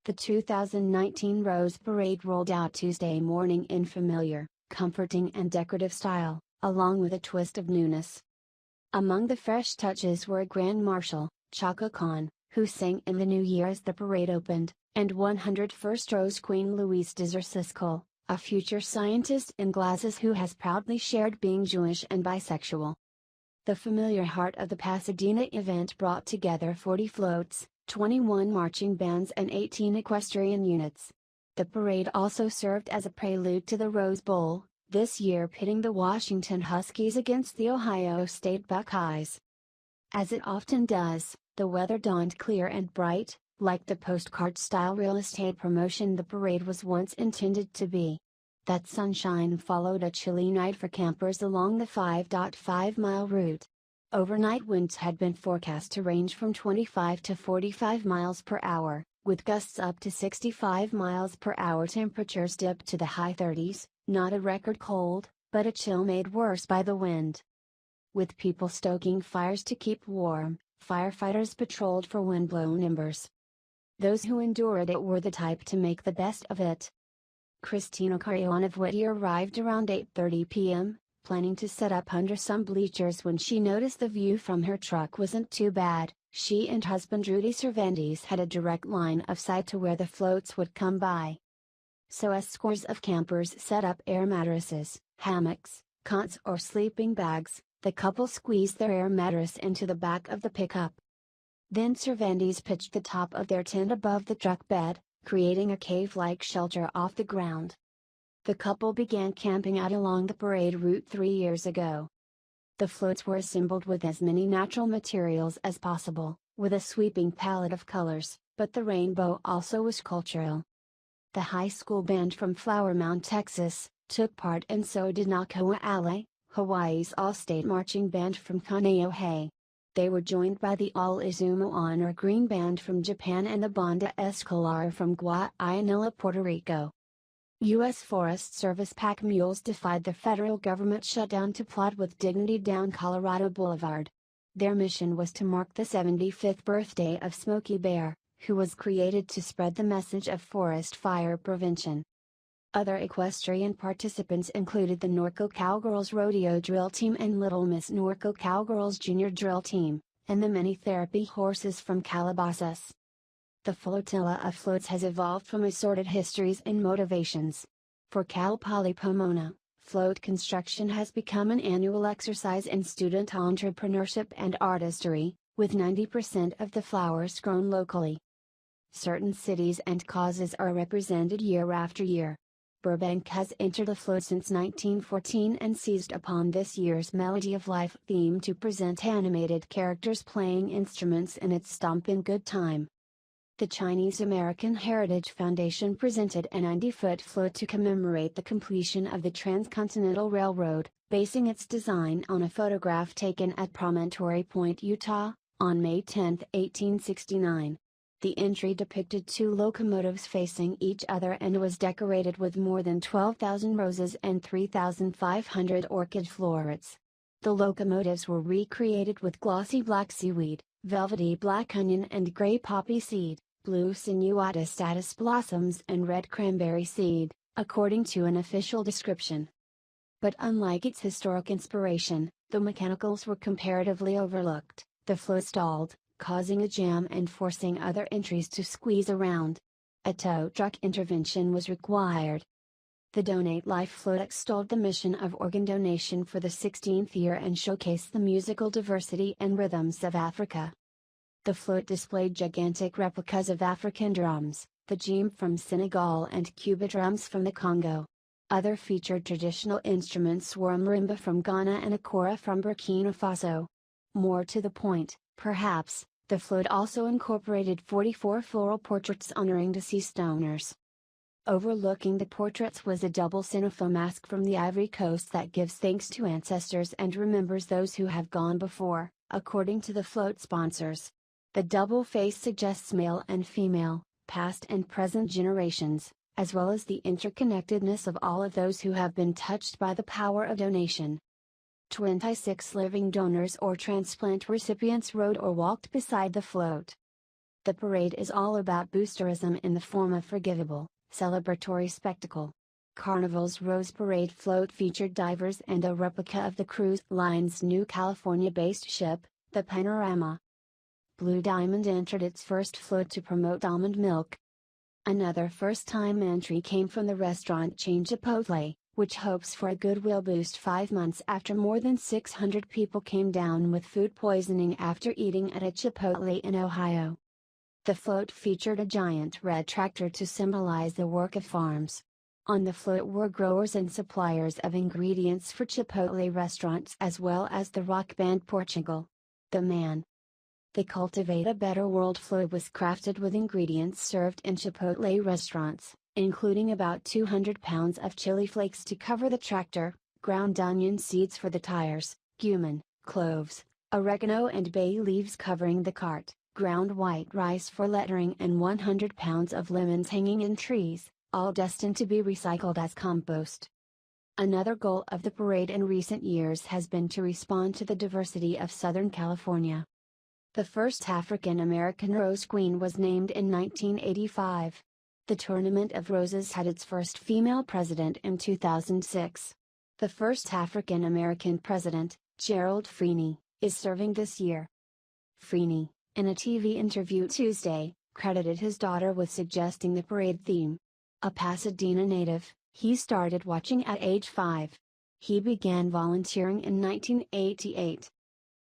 The 2019 Rose Parade rolled out Tuesday morning in familiar, comforting and decorative style, along with a twist of newness. Among the fresh touches were a Grand Marshal, Chaka Khan, who sang in the new year as the parade opened, and 101st Rose Queen Louise Dzerzhinsky, a future scientist in glasses who has proudly shared being Jewish and bisexual. The familiar heart of the Pasadena event brought together 40 floats, 21 marching bands and 18 equestrian units. The parade also served as a prelude to the Rose Bowl, this year pitting the Washington Huskies against the Ohio State Buckeyes. As it often does, the weather dawned clear and bright, like the postcard-style real estate promotion the parade was once intended to be. That sunshine followed a chilly night for campers along the 5.5-mile route. Overnight winds had been forecast to range from 25 to 45 miles per hour, with gusts up to 65 miles per hour. Temperatures dipped to the high 30s, not a record cold, but a chill made worse by the wind. With people stoking fires to keep warm, firefighters patrolled for windblown embers. Those who endured it were the type to make the best of it. Christina Carrion of Whittier arrived around 8:30 p.m., planning to set up under some bleachers when she noticed the view from her truck wasn't too bad. She and husband Rudy Cervantes had a direct line of sight to where the floats would come by. So as scores of campers set up air mattresses, hammocks, cots or sleeping bags, the couple squeezed their air mattress into the back of the pickup. Then Cervantes pitched the top of their tent above the truck bed, creating a cave-like shelter off the ground. The couple began camping out along the parade route 3 years ago. The floats were assembled with as many natural materials as possible, with a sweeping palette of colors, but the rainbow also was cultural. The high school band from Flower Mound, Texas, took part, and so did Nakau'ale, Hawaii's all-state marching band from Kaneohe. They were joined by the All-Izumo Honor Green Band from Japan and the Banda Escolar from Guayanilla, Puerto Rico. U.S. Forest Service pack mules defied the federal government shutdown to plot with dignity down Colorado Boulevard. Their mission was to mark the 75th birthday of Smokey Bear, who was created to spread the message of forest fire prevention. Other equestrian participants included the Norco Cowgirls Rodeo Drill Team and Little Miss Norco Cowgirls Junior Drill Team, and the many therapy horses from Calabasas. The flotilla of floats has evolved from assorted histories and motivations. For Cal Poly Pomona, float construction has become an annual exercise in student entrepreneurship and artistry, with 90% of the flowers grown locally. Certain cities and causes are represented year after year. Burbank has entered the float since 1914 and seized upon this year's Melody of Life theme to present animated characters playing instruments in its Stompin' Good Time. The Chinese American Heritage Foundation presented a 90-foot float to commemorate the completion of the Transcontinental Railroad, basing its design on a photograph taken at Promontory Point, Utah, on May 10, 1869. The entry depicted 2 locomotives facing each other and was decorated with more than 12,000 roses and 3,500 orchid florets. The locomotives were recreated with glossy black seaweed, velvety black onion and gray poppy seed, blue sinuata status blossoms and red cranberry seed, according to an official description. But unlike its historic inspiration, the mechanicals were comparatively overlooked. The float stalled, causing a jam and forcing other entries to squeeze around. A tow truck intervention was required. The Donate Life float extolled the mission of organ donation for the 16th year and showcased the musical diversity and rhythms of Africa. The float displayed gigantic replicas of African drums, the djembe from Senegal and Cuba drums from the Congo. Other featured traditional instruments were a marimba from Ghana and a kora from Burkina Faso. More to the point, perhaps, the float also incorporated 44 floral portraits honoring deceased owners. Overlooking the portraits was a double cinephobe mask from the Ivory Coast that gives thanks to ancestors and remembers those who have gone before, according to the float sponsors. The double face suggests male and female, past and present generations, as well as the interconnectedness of all of those who have been touched by the power of donation. 26 living donors or transplant recipients rode or walked beside the float. The parade is all about boosterism in the form of forgivable, celebratory spectacle. Carnival's Rose Parade float featured divers and a replica of the cruise line's new California-based ship, the Panorama. Blue Diamond entered its first float to promote almond milk. Another first-time entry came from the restaurant chain Chipotle, which hopes for a goodwill boost 5 months after more than 600 people came down with food poisoning after eating at a Chipotle in Ohio. The float featured a giant red tractor to symbolize the work of farms. On the float were growers and suppliers of ingredients for Chipotle restaurants as well as the rock band Portugal. The Man. The Cultivate a Better World float was crafted with ingredients served in Chipotle restaurants, including about 200 pounds of chili flakes to cover the tractor, ground onion seeds for the tires, cumin, cloves, oregano and bay leaves covering the cart, ground white rice for lettering and 100 pounds of lemons hanging in trees, all destined to be recycled as compost. Another goal of the parade in recent years has been to respond to the diversity of Southern California. The first African American Rose Queen was named in 1985. The Tournament of Roses had its first female president in 2006. The first African American president, Gerald Freeney, is serving this year. Freeney, in a TV interview Tuesday, credited his daughter with suggesting the parade theme. A Pasadena native, he started watching at age 5. He began volunteering in 1988.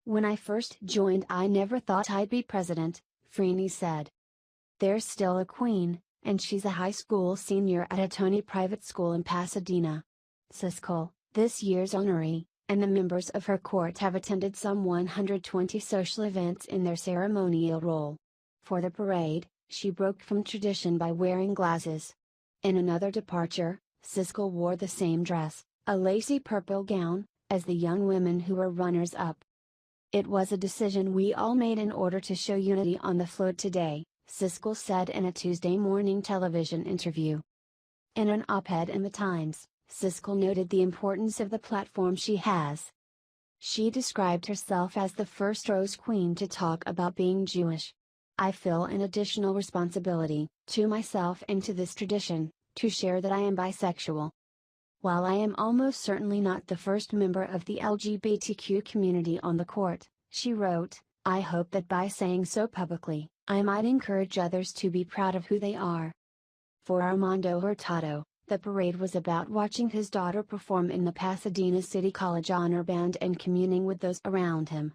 "When I first joined, I never thought I'd be president," Freeney said. "There's still a queen, and she's a high school senior at a Tony private school in Pasadena. Siskel, this year's honoree, and the members of her court have attended some 120 social events in their ceremonial role. For the parade, she broke from tradition by wearing glasses. In another departure, Siskel wore the same dress, a lacy purple gown, as the young women who were runners-up. It was a decision we all made in order to show unity on the float today," Siskel said in a Tuesday morning television interview. In an op-ed in the Times, Siskel noted the importance of the platform she has. She described herself as the first Rose Queen to talk about being Jewish. "I feel an additional responsibility, to myself and to this tradition, to share that I am bisexual. While I am almost certainly not the first member of the LGBTQ community on the court," she wrote, "I hope that by saying so publicly, I might encourage others to be proud of who they are." For Armando Hurtado, the parade was about watching his daughter perform in the Pasadena City College Honor Band and communing with those around him.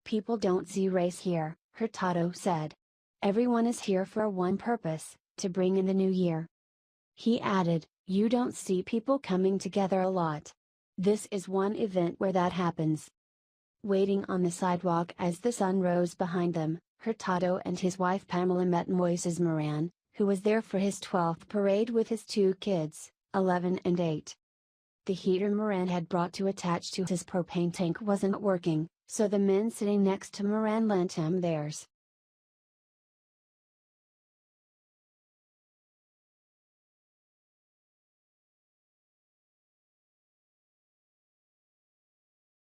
"People don't see race here," Hurtado said. "Everyone is here for one purpose, to bring in the new year." He added, "You don't see people coming together a lot. This is one event where that happens." Waiting on the sidewalk as the sun rose behind them, Hurtado and his wife Pamela met Moises Moran, who was there for his 12th parade with his 2 kids, 11 and 8. The heater Moran had brought to attach to his propane tank wasn't working, so the men sitting next to Moran lent him theirs.